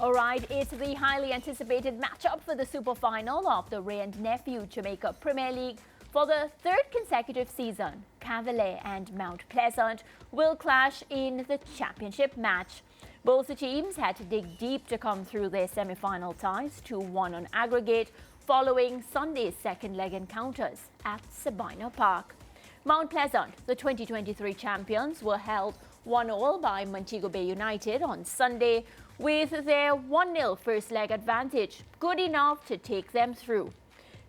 All right, it's the highly anticipated matchup for the super final of the Ray and Nephew Jamaica Premier League for the third consecutive season. Cavalier and Mount Pleasant will clash in the championship match. Both teams had to dig deep to come through their semi-final ties, 2-1 on aggregate, following Sunday's second leg encounters at Sabina Park. Mount Pleasant, the 2023 champions, were held 1-1 by Montego Bay United on Sunday, with their 1-0 first leg advantage good enough to take them through.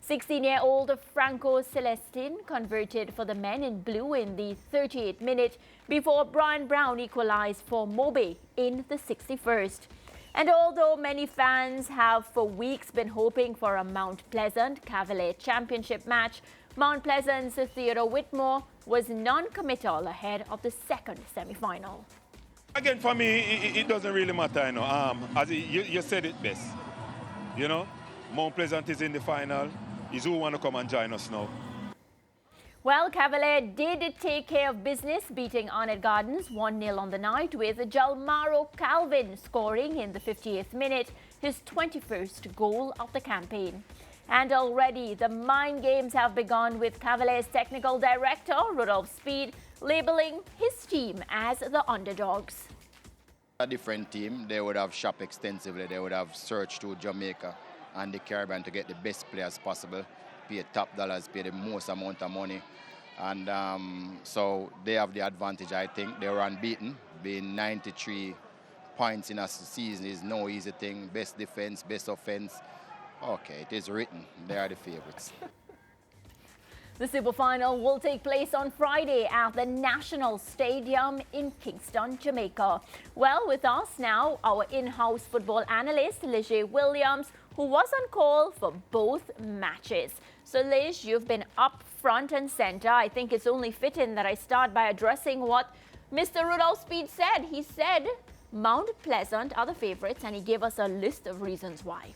16-year-old Franco Celestine converted for the men in blue in the 38th minute before Brian Brown equalized for MoBay in the 61st. And although many fans have for weeks been hoping for a Mount Pleasant Cavalier championship match, Mount Pleasant's Theodore Whitmore was non-committal ahead of the second semi-final. Again, for me, it doesn't really matter, you know. As you said it best, you know. Mount Pleasant is in the final. Is who want to come and join us now. Well, Cavalier did take care of business, beating Arnett Gardens 1-0 on the night, with Jalmaro Calvin scoring in the 50th minute, his 21st goal of the campaign. And already the mind games have begun, with Cavalier's technical director, Rudolph Speed, labeling his team as the underdogs. A different team, they would have shopped extensively. They would have searched to Jamaica and the Caribbean to get the best players possible, pay top dollars, pay the most amount of money. And so they have the advantage, I think. They were unbeaten, being 93 points in a season is no easy thing. Best defense, best offense. Okay, it is written. They are the favorites. The Super Final will take place on Friday at the National Stadium in Kingston, Jamaica. Well, with us now, our in-house football analyst, Leger Williams, who was on call for both matches. So, Liz, you've been up front and center. I think it's only fitting that I start by addressing what Mr. Rudolph Speed said. He said Mount Pleasant are the favorites, and he gave us a list of reasons why.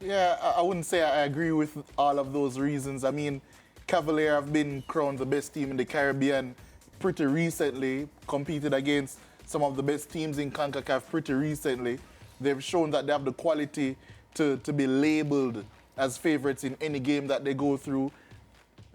Yeah, I wouldn't say I agree with all of those reasons. I mean, Cavalier have been crowned the best team in the Caribbean pretty recently, competed against some of the best teams in CONCACAF pretty recently. They've shown that they have the quality to be labeled as favorites in any game that they go through.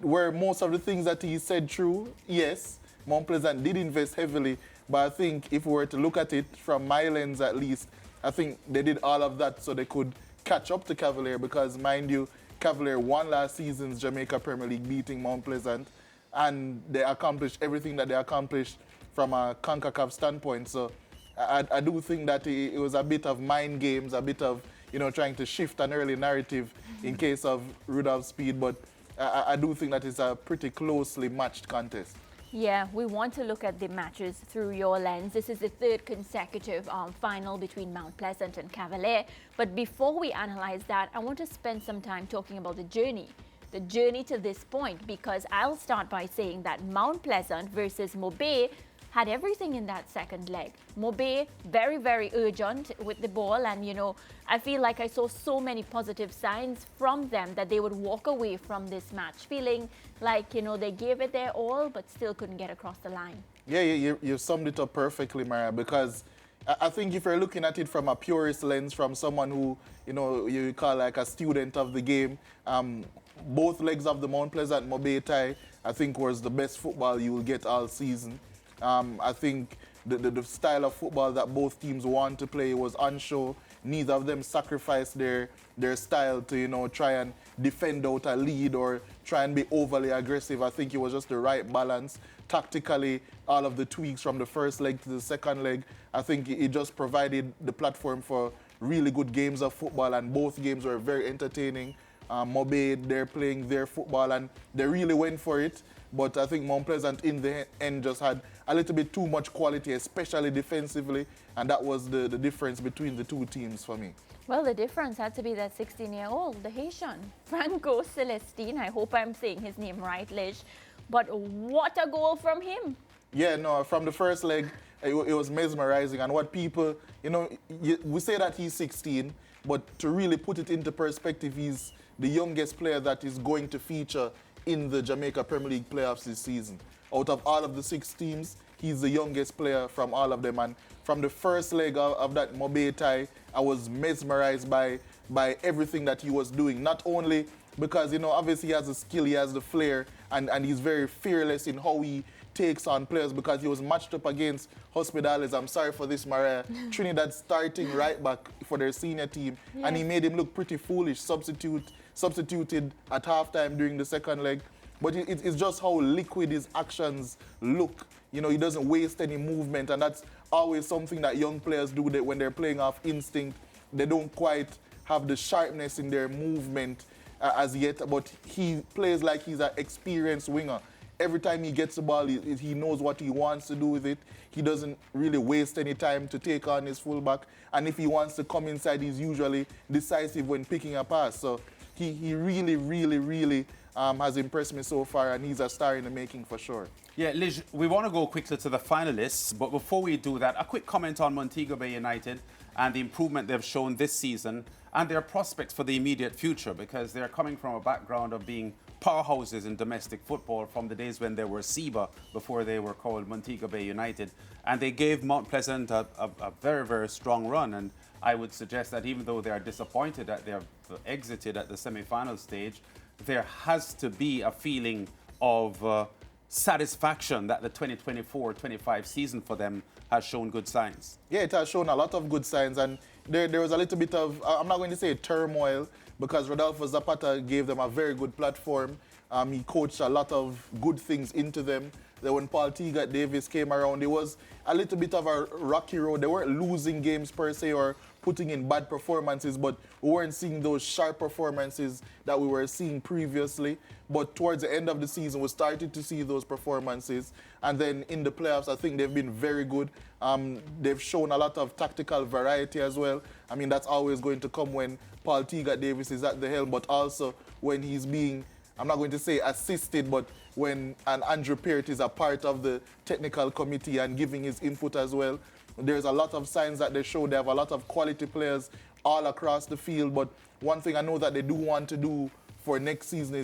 Were most of the things that he said true? Yes, Mount Pleasant did invest heavily, but I think if we were to look at it from my lens at least, I think they did all of that so they could catch up to Cavalier, because mind you, Cavalier won last season's Jamaica Premier League, beating Mount Pleasant, and they accomplished everything that they accomplished from a CONCACAF standpoint. So I do think that it was a bit of mind games, a bit of, you know, trying to shift an early narrative in case of Rudolph Speed, but I do think that it's a pretty closely matched contest. Yeah, we want to look at the matches through your lens. This is the third consecutive final between Mount Pleasant and Cavalier. But before we analyze that, I want to spend some time talking about the journey to this point, because I'll start by saying that Mount Pleasant versus MoBay had everything in that second leg. MoBay, very, very urgent with the ball, and, you know, I feel like I saw so many positive signs from them that they would walk away from this match feeling like, you know, they gave it their all, but still couldn't get across the line. Yeah, you summed it up perfectly, Maria, because I think if you're looking at it from a purist lens, from someone who, you know, you call like a student of the game, both legs of the Mount Pleasant MoBay tie, I think, was the best football you will get all season. I think the style of football that both teams want to play was on show. Neither of them sacrificed their style to, you know, try and defend out a lead or try and be overly aggressive. I think it was just the right balance. Tactically, all of the tweaks from the first leg to the second leg, I think it just provided the platform for really good games of football, and both games were very entertaining. MoBay, they're playing their football and they really went for it. But I think Mount Pleasant in the end just had a little bit too much quality, especially defensively, and that was the difference between the two teams for me. Well, the difference had to be that 16-year-old, the Haitian, Franco Celestine. I hope I'm saying his name right, Lish. But what a goal from him. Yeah, no, from the first leg, it was mesmerizing. And what people, you know, we say that he's 16, but to really put it into perspective, he's the youngest player that is going to feature in the Jamaica Premier League playoffs this season. Out of all of the 6 teams, he's the youngest player from all of them. And from the first leg of that MoBay tie, I was mesmerized by everything that he was doing. Not only because, obviously he has the skill, he has the flair, and he's very fearless in how he takes on players, because he was matched up against Hospitales. I'm sorry for this, Mariah. Trinidad starting right back for their senior team, and he made him look pretty foolish, substituted at halftime during the second leg. But it's just how liquid his actions look. He doesn't waste any movement, and that's always something that young players do when they're playing off instinct. They don't quite have the sharpness in their movement as yet, but he plays like he's an experienced winger. Every time he gets the ball, he knows what he wants to do with it. He doesn't really waste any time to take on his fullback. And if he wants to come inside, he's usually decisive when picking a pass. So he really, really, really has impressed me so far, and he's a star in the making for sure. Yeah, Liz, we want to go quickly to the finalists, but before we do that, a quick comment on Montego Bay United and the improvement they've shown this season and their prospects for the immediate future, because they're coming from a background of being powerhouses in domestic football from the days when they were SEBA before they were called Montego Bay United. And they gave Mount Pleasant a very, very strong run. And I would suggest that even though they are disappointed that they have exited at the semi-final stage, there has to be a feeling of satisfaction that the 2024-25 season for them has shown good signs. Yeah, it has shown a lot of good signs, and there was a little bit of, I'm not going to say turmoil, because Rodolfo Zapata gave them a very good platform. He coached a lot of good things into them. Then when Paul Teagat Davis came around, it was a little bit of a rocky road. They weren't losing games per se or putting in bad performances, but we weren't seeing those sharp performances that we were seeing previously. But towards the end of the season, we started to see those performances. And then in the playoffs, I think they've been very good. They've shown a lot of tactical variety as well. I mean, that's always going to come when Paul Teagat Davis is at the helm, but also when he's being, I'm not going to say assisted, but when an Andrew Peart is a part of the technical committee and giving his input as well. There's a lot of signs that they show. They have a lot of quality players all across the field, but one thing I know that they do want to do for next season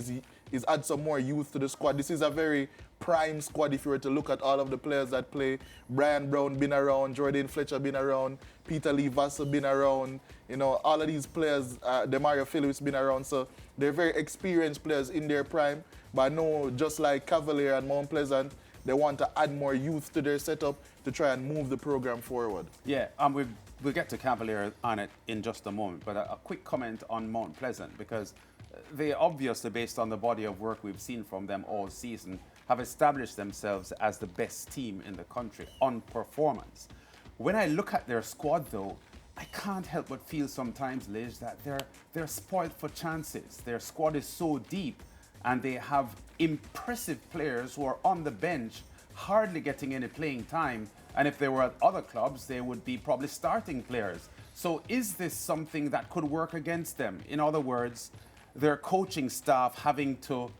is add some more youth to the squad. This is a very prime squad if you were to look at all of the players that play. Brian Brown been around, Jordan Fletcher been around, Peter Lee Vassell been around, all of these players, Demario Phillips been around, so they're very experienced players in their prime. But I know just like Cavalier and Mount Pleasant, they want to add more youth to their setup to try and move the program forward. Yeah, we'll get to Cavalier on it in just a moment, but a quick comment on Mount Pleasant, because they obviously, based on the body of work we've seen from them all season, have established themselves as the best team in the country on performance. When I look at their squad, though, I can't help but feel sometimes, Liz, that they're spoiled for chances. Their squad is so deep, and they have impressive players who are on the bench, hardly getting any playing time. And if they were at other clubs, they would be probably starting players. So is this something that could work against them? In other words, their coaching staff having to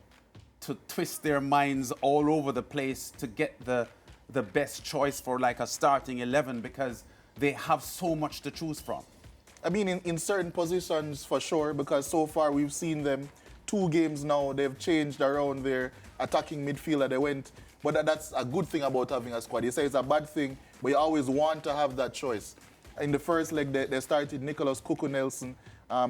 twist their minds all over the place to get the best choice for like a starting 11, because they have so much to choose from. I mean, in certain positions for sure, because so far we've seen them 2 games now, they've changed around their attacking midfielder. They went, but that's a good thing about having a squad. You say it's a bad thing, but you always want to have that choice. In the first leg, they started Nicholas Cuckoo Nelson.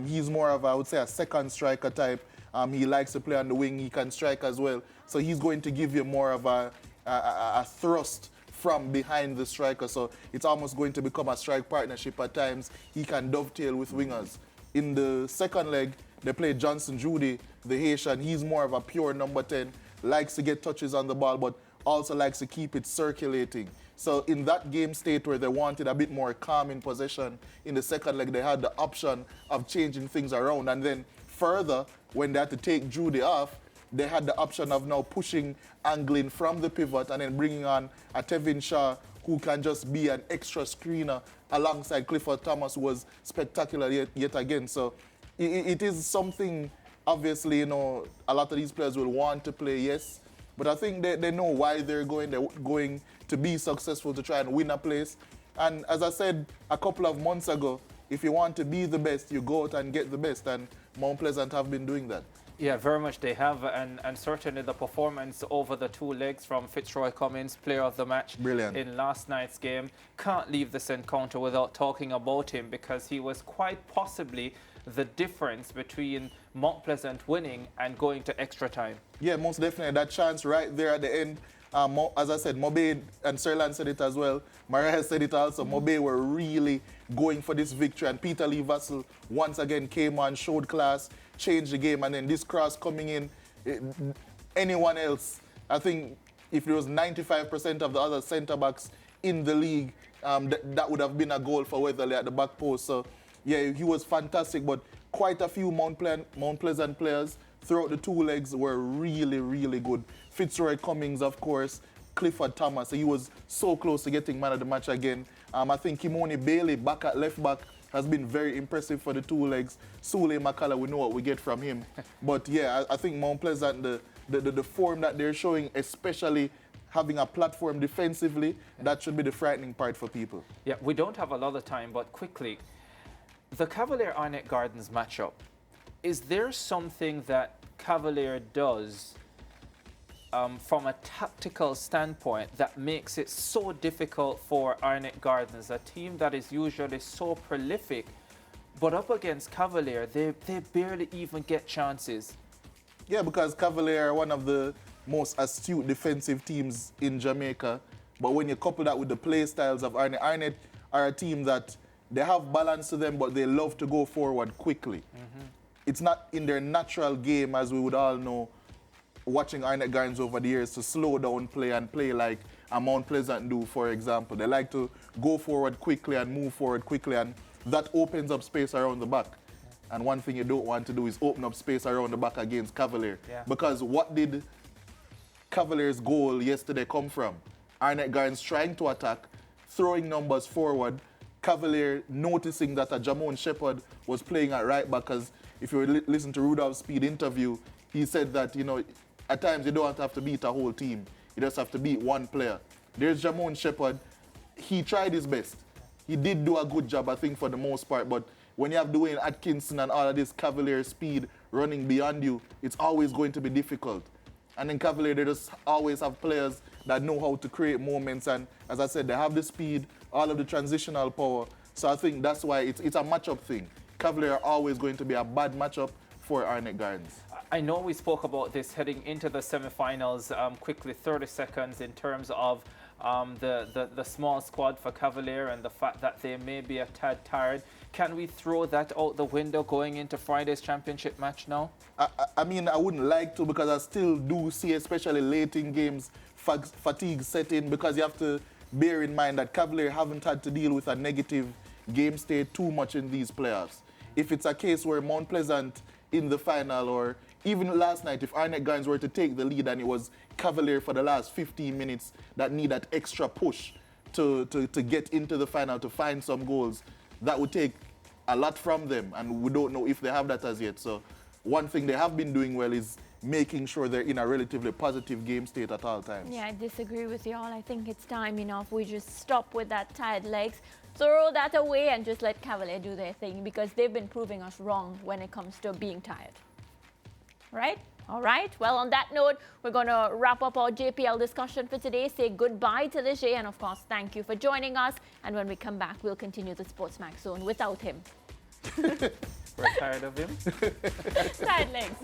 He's more of, I would say, a second striker type. He likes to play on the wing. He can strike as well. So he's going to give you more of a thrust from behind the striker. So it's almost going to become a strike partnership at times. He can dovetail with wingers. In the second leg, they played Johnson Judy, the Haitian. He's more of a pure number 10, likes to get touches on the ball, but also likes to keep it circulating. So in that game state where they wanted a bit more calm in possession, in the second leg, they had the option of changing things around. And then further, when they had to take Judy off, they had the option of now pushing Anglin from the pivot and then bringing on a Tevin Shaw, who can just be an extra screener alongside Clifford Thomas, who was spectacular yet again. So it is something, obviously, a lot of these players will want to play, yes, but I think they know why they're going. They're going to be successful to try and win a place. And as I said a couple of months ago, if you want to be the best, you go out and get the best, and Mount Pleasant have been doing that. Yeah, very much they have, and certainly the performance over the 2 legs from Fitzroy Cummins, player of the match Brilliant. in last night's game. Can't leave this encounter without talking about him, because he was quite possibly the difference between Mount Pleasant winning and going to extra time. Yeah, most definitely. That chance right there at the end. As I said, MoBay and Serlan said it as well. Mariah said it also. MoBay were really going for this victory. And Peter Lee Vassell once again came on, showed class, changed the game. And then this cross coming in, anyone else, I think if it was 95% of the other centre-backs in the league, that would have been a goal for Weatherly at the back post. So, yeah, he was fantastic. But quite a few Mount Pleasant players throughout the 2 legs were really, really good. Fitzroy Cummings, of course, Clifford Thomas. He was so close to getting man of the match again. I think Kimoni Bailey, back at left back, has been very impressive for the 2 legs. Sule Makala, we know what we get from him. But yeah, I think Mount Pleasant, the form that they're showing, especially having a platform defensively, that should be the frightening part for people. Yeah, we don't have a lot of time, but quickly, the Cavalier Arnett Gardens matchup. Is there something that Cavalier does from a tactical standpoint that makes it so difficult for Arnett Gardens, a team that is usually so prolific, but up against Cavalier, they barely even get chances? Yeah, because Cavalier are one of the most astute defensive teams in Jamaica. But when you couple that with the play styles of Arnett, Arnett are a team that they have balance to them, but they love to go forward quickly. It's not in their natural game, as we would all know, watching Arnett Gardens over the years, to slow down play and play like a Mount Pleasant do, for example. They like to go forward quickly and move forward quickly, and that opens up space around the back. And one thing you don't want to do is open up space around the back against Cavalier. Yeah. Because what did Cavalier's goal yesterday come from? Arnett Gardens trying to attack, throwing numbers forward, Cavalier noticing that a Jamon Shepherd was playing at right back, because if you listen to Rudolph's Speed interview, he said that, you know, at times you don't have to beat a whole team. You just have to beat one player. There's Jamon Shepherd. He tried his best. He did do a good job, I think, for the most part, but when you have Dwayne Atkinson and all of this Cavalier speed running beyond you, it's always going to be difficult. And in Cavalier, they just always have players that know how to create moments. And as I said, they have the speed, all of the transitional power. So I think that's why it's a matchup thing. Cavalier are always going to be a bad matchup for Arnett Gardens. I know we spoke about this heading into the semifinals quickly, 30 seconds, in terms of the small squad for Cavalier and the fact that they may be a tad tired. Can we throw that out the window going into Friday's championship match now? I mean, I wouldn't like to, because I still do see, especially late in games, fatigue set in, because you have to bear in mind that Cavalier haven't had to deal with a negative game state too much in these playoffs. If it's a case where Mount Pleasant in the final, or even last night, if Arnett Gardens were to take the lead and it was Cavalier for the last 15 minutes that need that extra push to get into the final, to find some goals, that would take a lot from them, and we don't know if they have that as yet. So one thing they have been doing well is making sure they're in a relatively positive game state at all times. Yeah, I disagree with you all. I think it's time enough. We just stop with that tired legs, throw that away, and just let Cavalier do their thing, because they've been proving us wrong when it comes to being tired. Right? All right. Well, on that note, we're going to wrap up our JPL discussion for today. Say goodbye to Leger, and of course, thank you for joining us. And when we come back, we'll continue the SportsMax zone without him. We're tired of him. Tired legs.